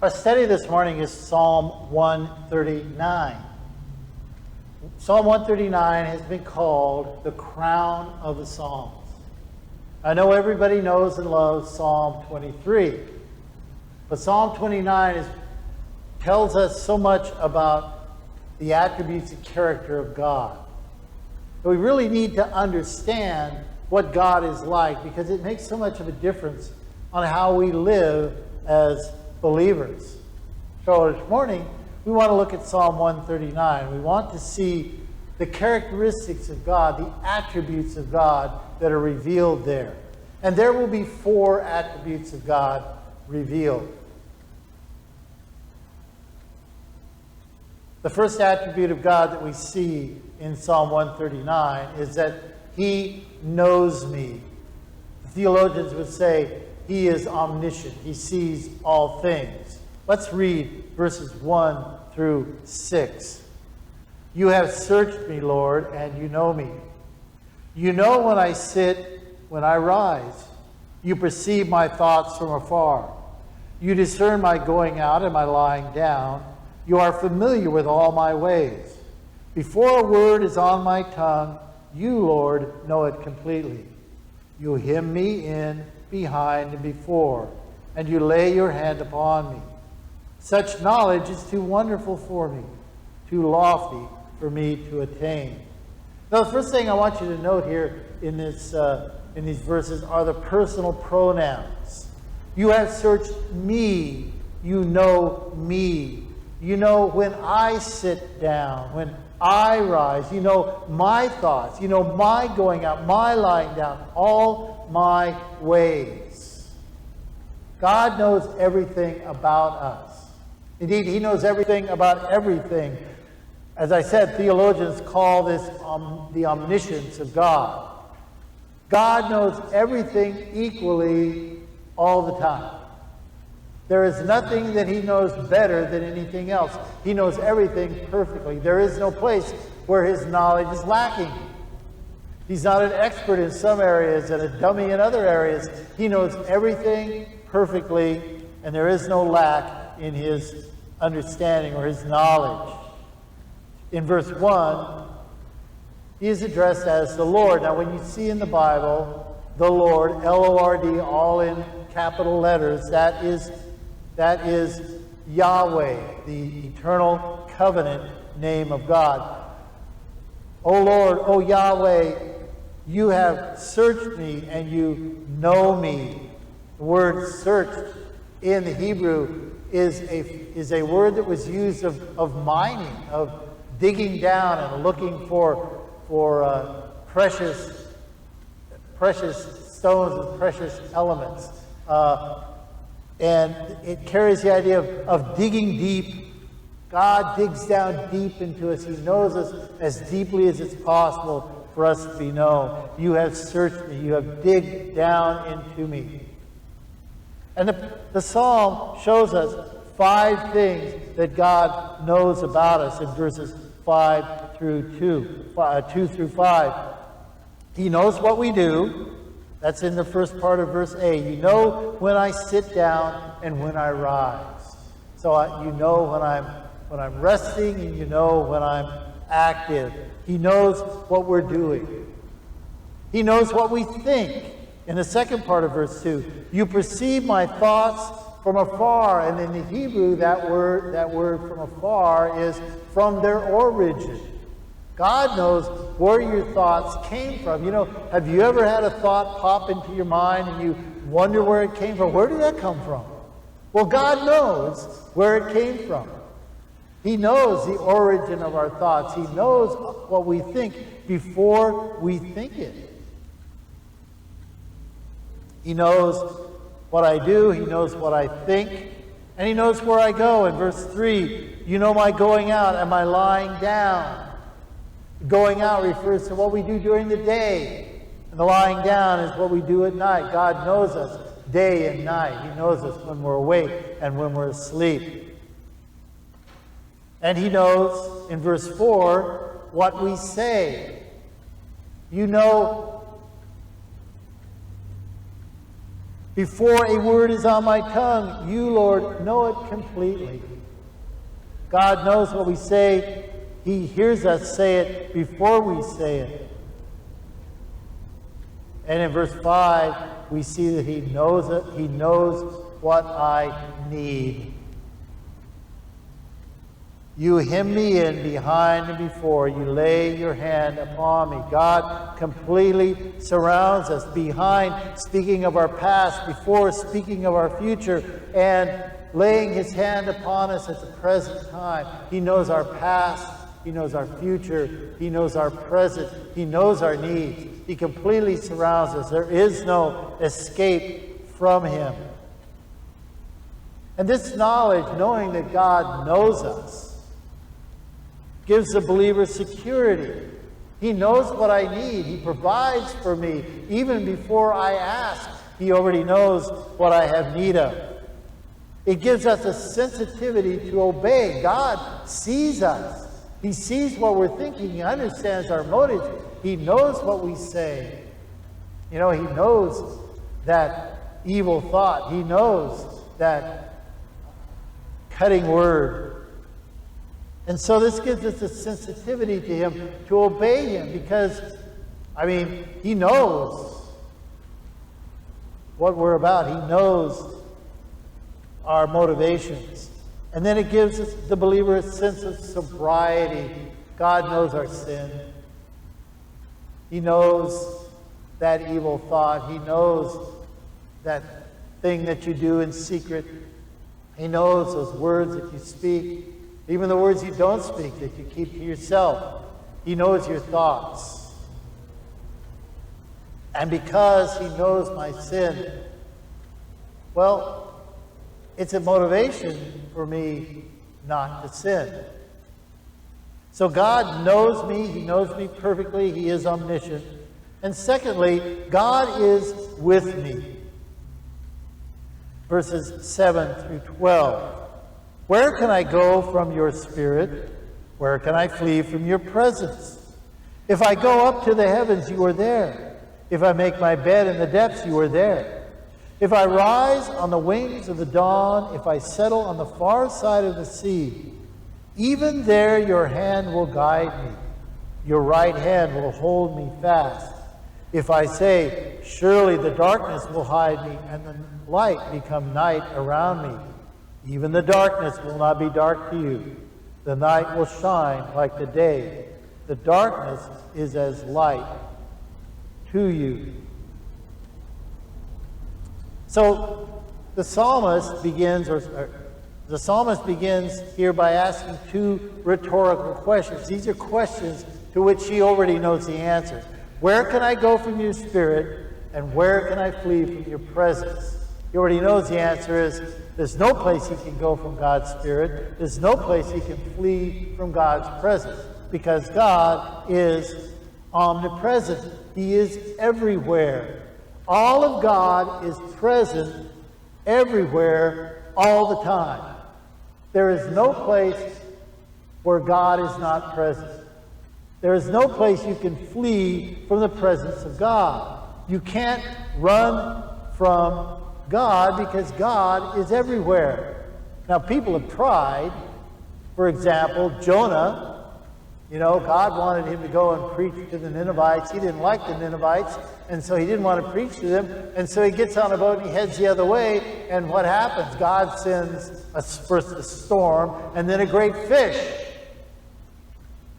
Our study this morning is Psalm 139. Psalm 139 has been called the crown of the Psalms. I know everybody knows and loves Psalm 23, but Psalm 29 tells us so much about the attributes and character of God. So we really need to understand what God is like, because it makes so much of a difference on how we live as believers. So this morning, we want to look at Psalm 139. We want to see the characteristics of God, the attributes of God that are revealed there. And there will be 4 attributes of God revealed. The first attribute of God that we see in Psalm 139 is that He knows me. The theologians would say He is omniscient. He sees all things. Let's read verses 1 through 6. You have searched me, Lord, and you know me. You know when I sit, when I rise. You perceive my thoughts from afar. You discern my going out and my lying down. You are familiar with all my ways. Before a word is on my tongue, you, Lord, know it completely. You hem me in behind and before, and you lay your hand upon me. Such knowledge is too wonderful for me, too lofty for me to attain. Now, the first thing I want you to note here in these verses are the personal pronouns. You have searched me. You know me. You know when I sit down, when I rise. You know my thoughts. You know my going out, my lying down, all my ways. God knows everything about us. Indeed, He knows everything about everything. As I said, theologians call this the omniscience of God. God knows everything equally all the time. There is nothing that He knows better than anything else. He knows everything perfectly. There is no place where His knowledge is lacking. He's not an expert in some areas and a dummy in other areas. He knows everything perfectly, and there is no lack in His understanding or His knowledge. In verse 1, He is addressed as the Lord. Now, when you see in the Bible, the Lord, L-O-R-D, all in capital letters, that is Yahweh, the eternal covenant name of God. O Lord, O Yahweh, you have searched me and you know me. The word searched in the Hebrew is a word that was used of mining, of digging down and looking for precious stones and precious elements. And it carries the idea of digging deep. God digs down deep into us. He knows us as deeply as it's possible for us to be known. You have searched me. You have digged down into me. And the psalm shows us 5 things that God knows about us in verses 2 through 5. He knows what we do. That's in the first part of verse A. You know when I sit down and when I rise. So you know when I'm resting, and you know when I'm active. He knows what we're doing. He knows what we think. In the second part of verse 2, you perceive my thoughts from afar. And in the Hebrew, that word from afar is from their origin. God knows where your thoughts came from. You know, have you ever had a thought pop into your mind and you wonder where it came from? Where did that come from? Well, God knows where it came from. He knows the origin of our thoughts. He knows what we think before we think it. He knows what I do. He knows what I think. And He knows where I go. In verse 3, you know my going out and my lying down. Going out refers to what we do during the day. And the lying down is what we do at night. God knows us day and night. He knows us when we're awake and when we're asleep. And He knows, in verse 4, what we say. You know Before a word is on my tongue, you, Lord, know it completely. God knows what we say. He hears us say it before we say it. And in verse 5, we see that he knows it. He knows what I need. You hem me in behind and before. You lay your hand upon me. God completely surrounds us behind, speaking of our past, before, speaking of our future, and laying his hand upon us at the present time. He knows our past. He knows our future. He knows our present. He knows our needs. He completely surrounds us. There is no escape from him. And this knowledge, knowing that God knows us, gives the believer security. He knows what I need. He provides for me. Even before I ask, he already knows what I have need of. It gives us a sensitivity to obey. God sees us. He sees what we're thinking. He understands our motives. He knows what we say. You know, he knows that evil thought. He knows that cutting word. And so this gives us a sensitivity to him, to obey him, because, I mean, he knows what we're about. He knows our motivations. And then it gives us, the believer, a sense of sobriety. God knows our sin. He knows that evil thought. He knows that thing that you do in secret. He knows those words that you speak, even the words you don't speak that you keep to yourself. He knows your thoughts. And because he knows my sin, well, it's a motivation for me not to sin. So God knows me. He knows me perfectly. He is omniscient. And secondly, God is with me. Verses 7 through 12. Where can I go from your spirit? Where can I flee from your presence? If I go up to the heavens, you are there. If I make my bed in the depths, you are there. If I rise on the wings of the dawn, if I settle on the far side of the sea, even there your hand will guide me. Your right hand will hold me fast. If I say, surely the darkness will hide me and the light become night around me, even the darkness will not be dark to you. The night will shine like the day. The darkness is as light to you. So the psalmist begins here by asking two rhetorical questions. These are questions to which he already knows the answer. Where can I go from your spirit, and where can I flee from your presence? He already knows the answer is there's no place he can go from God's spirit. There's no place he can flee from God's presence, because God is omnipresent. He is everywhere. All of God is present everywhere, all the time. There is no place where God is not present. There is no place you can flee from the presence of God. You can't run from God because God is everywhere. Now, people have tried. For example, Jonah. You know, God wanted him to go and preach to the Ninevites. He didn't like the Ninevites, and so he didn't want to preach to them. And so he gets on a boat and he heads the other way. And what happens? God sends first a storm and then a great fish.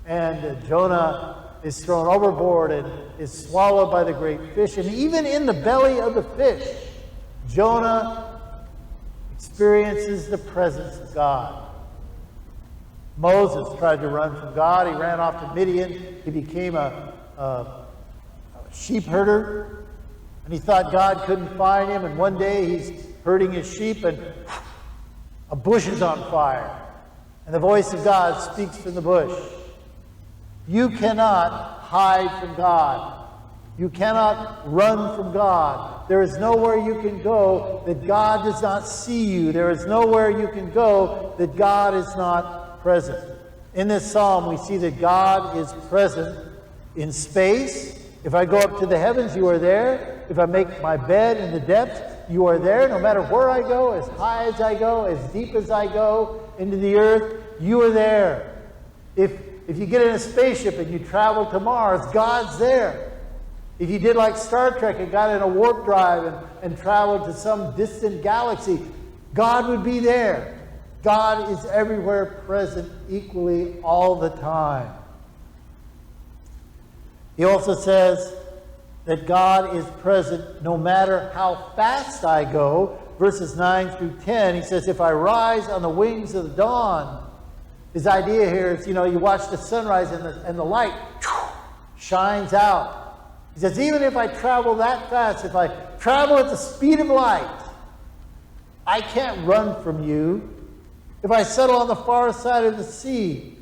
And Jonah is thrown overboard and is swallowed by the great fish. And even in the belly of the fish, Jonah experiences the presence of God. Moses tried to run from God. He ran off to Midian. He became a sheep herder. And he thought God couldn't find him. And one day he's herding his sheep and a bush is on fire. And the voice of God speaks from the bush. You cannot hide from God. You cannot run from God. There is nowhere you can go that God does not see you. There is nowhere you can go that God is not present. In this psalm, we see that God is present in space. If I go up to the heavens, you are there. If I make my bed in the depths, you are there no matter where I go, as high as I go, as deep as I go into the earth, you are there. If you get in a spaceship and you travel to Mars, God's there. If you did like Star Trek and got in a warp drive and traveled to some distant galaxy, God would be there. God is everywhere present equally all the time. He also says that God is present no matter how fast I go. Verses 9 through 10, he says, if I rise on the wings of the dawn. His idea here is, you watch the sunrise and the light shines out. He says, even if I travel that fast, if I travel at the speed of light, I can't run from you. If I settle on the far side of the sea,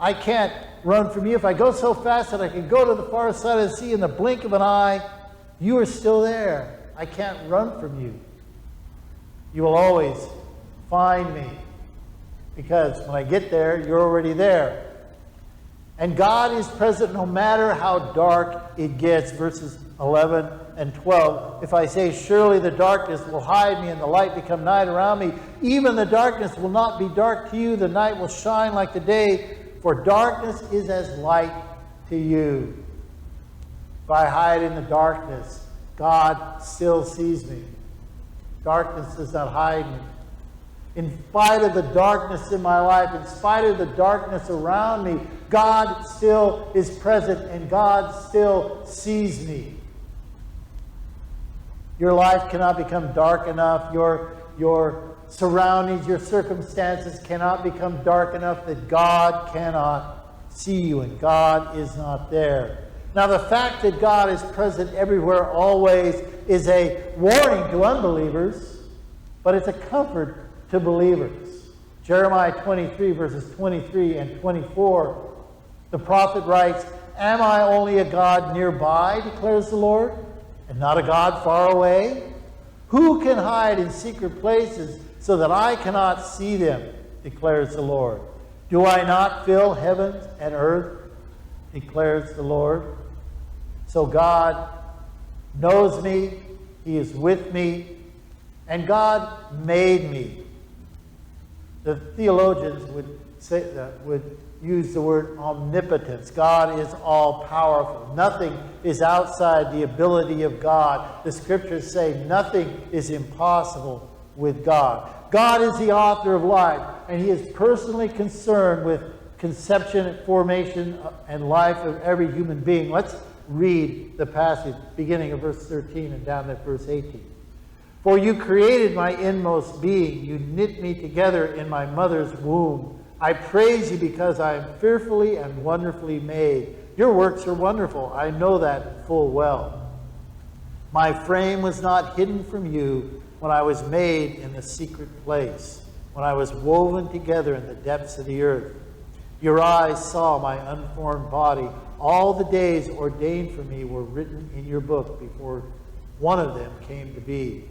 I can't run from you. If I go so fast that I can go to the far side of the sea in the blink of an eye, you are still there. I can't run from you. You will always find me, because when I get there, you're already there. And God is present no matter how dark it gets. Verses 11 and 12. If I say, surely the darkness will hide me and the light become night around me, even the darkness will not be dark to you. The night will shine like the day, for darkness is as light to you. If I hide in the darkness, God still sees me. Darkness does not hide me. In spite of the darkness in my life, in spite of the darkness around me, God still is present and God still sees me. Your life cannot become dark enough. Your surroundings, your circumstances cannot become dark enough that God cannot see you and God is not there. Now, the fact that God is present everywhere always is a warning to unbelievers, but it's a comfort to believers. Jeremiah 23, verses 23 and 24, the prophet writes, am I only a God nearby, declares the Lord, and not a God far away? Who can hide in secret places so that I cannot see them, declares the Lord? Do I not fill heavens and earth, declares the Lord? So God knows me, He is with me, and God made me. The theologians would use the word omnipotence. God is all-powerful. Nothing is outside the ability of God. The scriptures say nothing is impossible with God. God is the author of life, and He is personally concerned with conception, formation, and life of every human being. Let's read the passage beginning of verse 13 and down to verse 18. For you created my inmost being. You knit me together in my mother's womb. I praise you because I am fearfully and wonderfully made. Your works are wonderful. I know that full well. My frame was not hidden from you when I was made in the secret place, when I was woven together in the depths of the earth. Your eyes saw my unformed body. All the days ordained for me were written in your book before one of them came to be.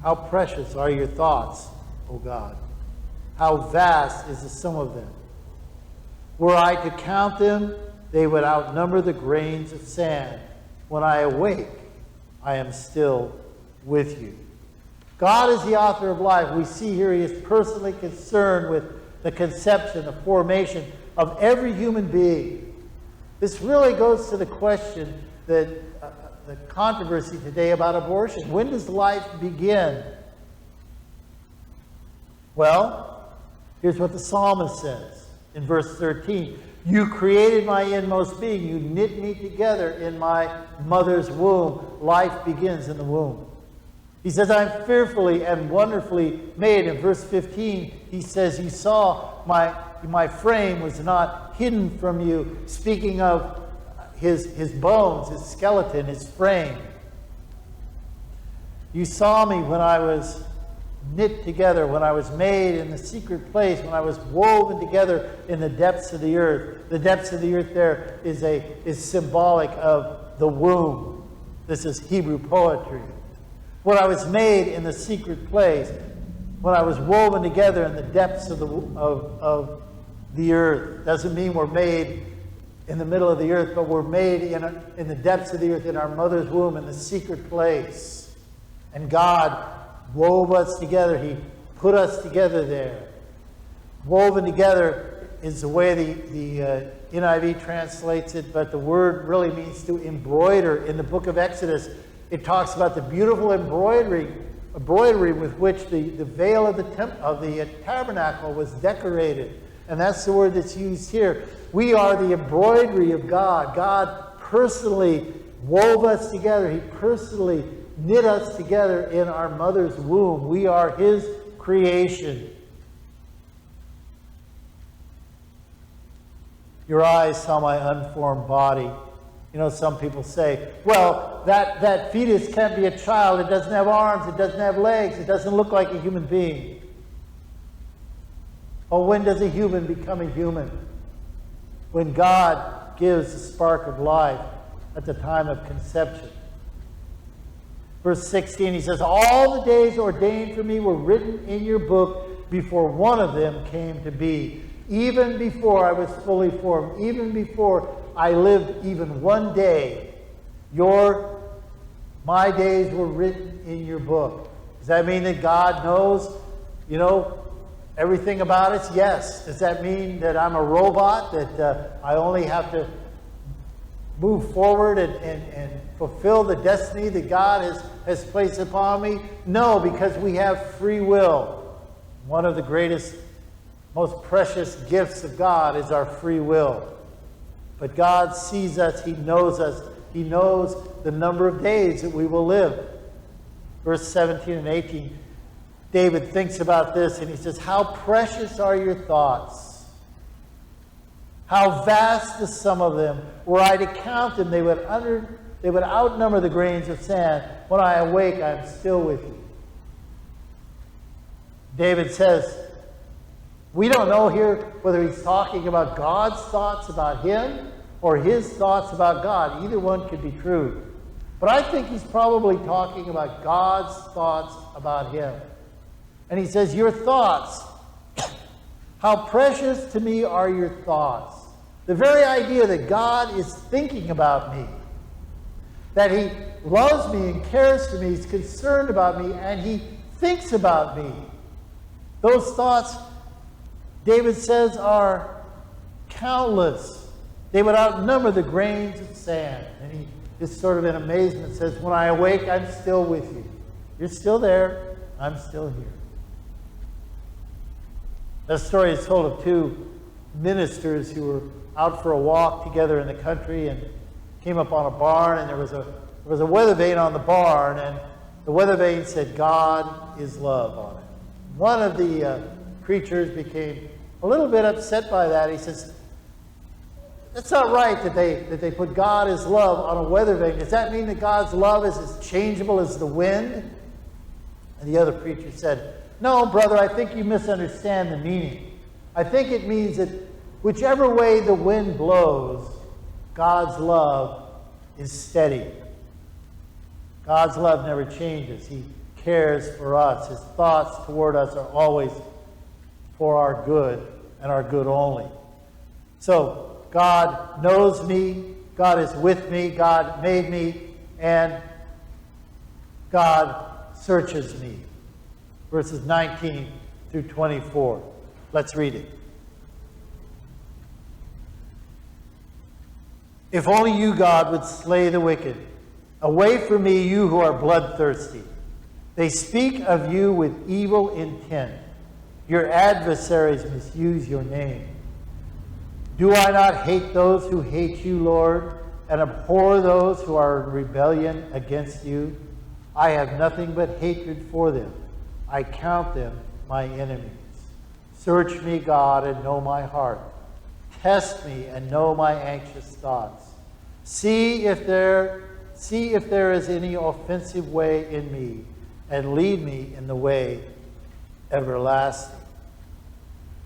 How precious are your thoughts, O God. How vast is the sum of them. Were I to count them, they would outnumber the grains of sand. When I awake, I am still with you. God is the author of life. We see here He is personally concerned with the conception, the formation of every human being. This really goes to the question that the controversy today about abortion. When does life begin? Well, here's what the psalmist says in verse 13. You created my inmost being. You knit me together in my mother's womb. Life begins in the womb. He says, I'm fearfully and wonderfully made. In verse 15, he says, you saw my frame was not hidden from you. Speaking of his bones, his skeleton, his frame. You saw me when I was knit together, when I was made in the secret place, when I was woven together in the depths of the earth. The depths of the earth there is symbolic of the womb. This is Hebrew poetry. When I was made in the secret place, when I was woven together in the depths of the earth. Doesn't mean we're made in the middle of the earth, but we're made in the depths of the earth, in our mother's womb, in the secret place. And God wove us together. He put us together there. Woven together is the way the NIV translates it, but the word really means to embroider. In the book of Exodus, it talks about the beautiful embroidery with which the veil of the tabernacle was decorated. And that's the word that's used here. We are the embroidery of God. God personally wove us together. He personally knit us together in our mother's womb. We are His creation. Your eyes saw my unformed body. You know, some people say, well, that fetus can't be a child. It doesn't have arms. It doesn't have legs. It doesn't look like a human being. Oh, when does a human become a human? When God gives the spark of life at the time of conception. Verse 16, he says, all the days ordained for me were written in your book before one of them came to be. Even before I was fully formed, even before I lived even one day, my days were written in your book. Does that mean that God knows, everything about us? Yes. Does that mean that I'm a robot, that I only have to move forward and fulfill the destiny that God has placed upon me? No, because we have free will. One of the greatest, most precious gifts of God is our free will. But God sees us. He knows us. He knows the number of days that we will live. Verse 17 and 18, David thinks about this and he says, how precious are your thoughts? How vast the sum of them. Were I to count them, they would outnumber the grains of sand. When I awake, I am still with you. David says, we don't know here whether he's talking about God's thoughts about him or his thoughts about God. Either one could be true. But I think he's probably talking about God's thoughts about him. And he says, your thoughts, how precious to me are your thoughts. The very idea that God is thinking about me, that He loves me and cares for me, He's concerned about me, and He thinks about me. Those thoughts, David says, are countless. They would outnumber the grains of sand. And he just sort of in amazement says, when I awake, I'm still with you. You're still there. I'm still here. That story is told of two ministers who were out for a walk together in the country and came up on a barn, and there was a weather vane on the barn, and the weather vane said, God is love on it. One of the preachers became a little bit upset by that. He says, that's not right that they put God as love on a weather vane. Does that mean that God's love is as changeable as the wind? And the other preacher said, no, brother, I think you misunderstand the meaning. I think it means that whichever way the wind blows, God's love is steady. God's love never changes. He cares for us. His thoughts toward us are always for our good and our good only. So God knows me. God is with me. God made me. And God searches me. Verses 19 through 24. Let's read it. If only you, God, would slay the wicked. Away from me, you who are bloodthirsty. They speak of you with evil intent. Your adversaries misuse your name. Do I not hate those who hate you, Lord, and abhor those who are in rebellion against you? I have nothing but hatred for them. I count them my enemies. Search me, God, and know my heart. Test me and know my anxious thoughts. See if there is any offensive way in me, and lead me in the way everlasting.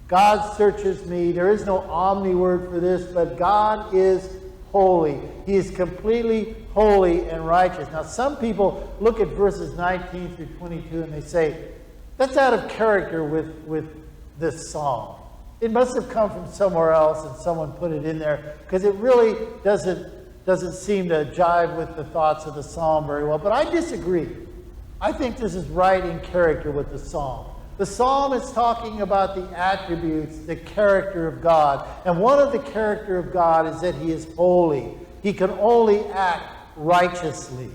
God searches me. There is no omni word for this, but God is holy. He is completely holy and righteous. Now, some people look at verses 19 through 22 and they say, that's out of character with this psalm. It must have come from somewhere else and someone put it in there, because it really doesn't seem to jive with the thoughts of the psalm very well. But I disagree. I think this is right in character with the psalm. The psalm is talking about the attributes, the character of God. And one of the character of God is that he is holy. He can only act righteously.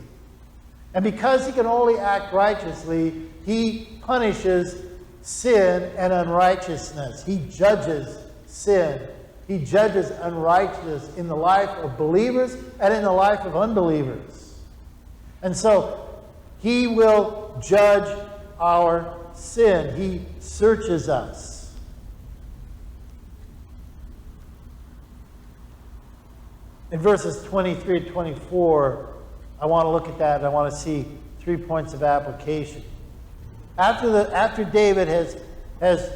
And because he can only act righteously, he punishes sin and unrighteousness. He judges sin. He judges unrighteousness in the life of believers and in the life of unbelievers. And so he will judge our sin. He searches us. In verses 23 and 24, I want to look at that, and I want to see 3 points of application. After David has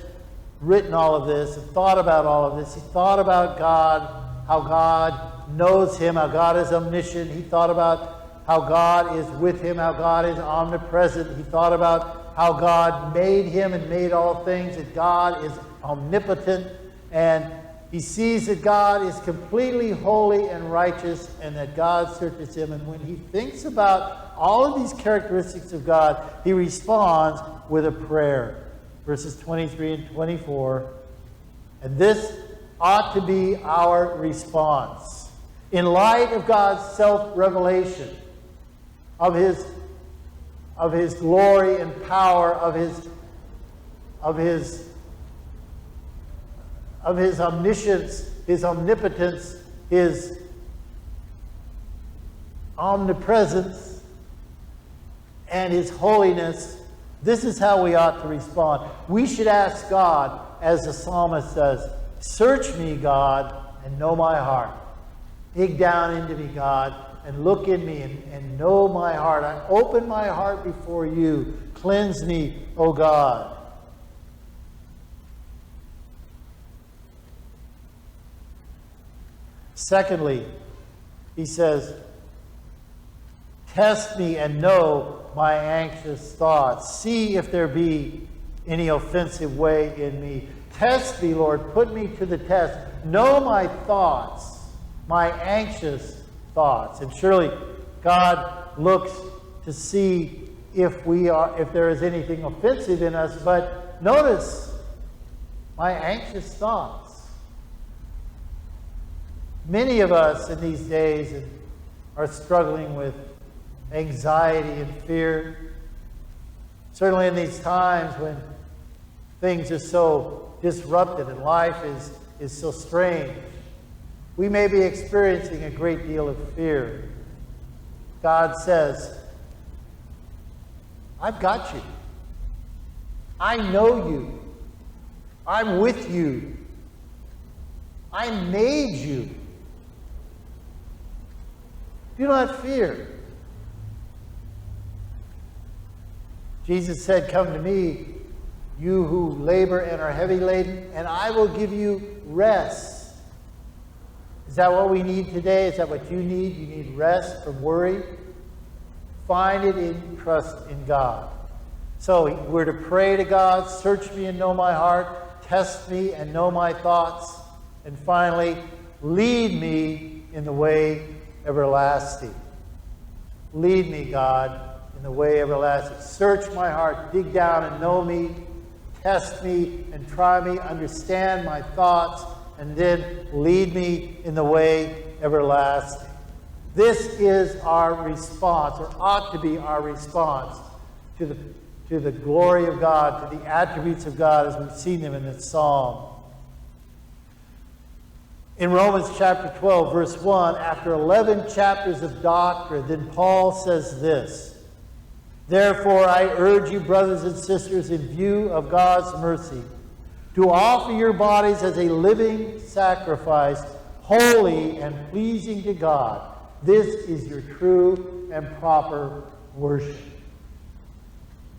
written all of this and thought about all of this, he thought about God, how God knows him, how God is omniscient. He thought about how God is with him, how God is omnipresent. He thought about how God made him and made all things, that God is omnipotent, and he sees that God is completely holy and righteous, and that God searches him. And when he thinks about all of these characteristics of God, he responds with a prayer. Verses 23 and 24. And this ought to be our response. In light of God's self-revelation, of his glory and power, of his omniscience, his omnipotence, his omnipresence, and his holiness, this is how we ought to respond. We should ask God, as the psalmist says, "Search me, God, and know my heart. Dig down into me, God, and look in me and know my heart. I open my heart before you. Cleanse me, O God." Secondly, he says, "Test me and know my anxious thoughts. See if there be any offensive way in me. Test me, Lord. Put me to the test. Know my thoughts, my anxious thoughts." And surely God looks to see if there is anything offensive in us. But notice, my anxious thoughts. Many of us in these days are struggling with anxiety and fear. Certainly in these times when things are so disrupted and life is so strange, we may be experiencing a great deal of fear. God says, "I've got you. I know you. I'm with you. I made you. Do not fear." Jesus said, "Come to me, you who labor and are heavy laden, and I will give you rest." Is that what we need today? Is that what you need? You need rest from worry? Find it in trust in God. So we're to pray to God, "Search me and know my heart, test me and know my thoughts, and finally, lead me in the way everlasting." Lead me, God, in the way everlasting. Search my heart, dig down and know me, test me and try me, understand my thoughts, and then lead me in the way everlasting. This is our response, or ought to be our response, to the glory of God, to the attributes of God as we've seen them in this psalm. In Romans chapter 12, verse 1, after 11 chapters of doctrine, then Paul says this: "Therefore I urge you, brothers and sisters, in view of God's mercy, to offer your bodies as a living sacrifice, holy and pleasing to God. This is your true and proper worship."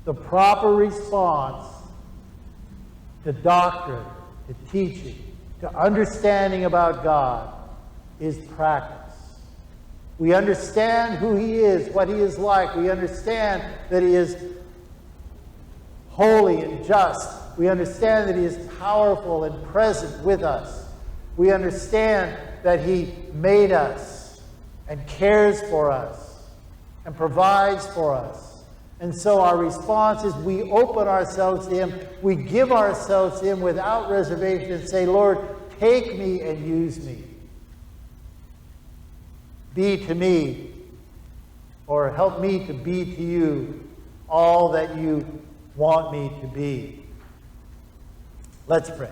The proper response to doctrine, to teaching, to understanding about God is practice. We understand who he is, what he is like. We understand that he is holy and just. We understand that he is powerful and present with us. We understand that he made us and cares for us and provides for us And so our response is we open ourselves to him. We give ourselves to him without reservation and say, Lord, take me and use me. Be to me, or help me to be to you, all that you want me to be. Let's pray.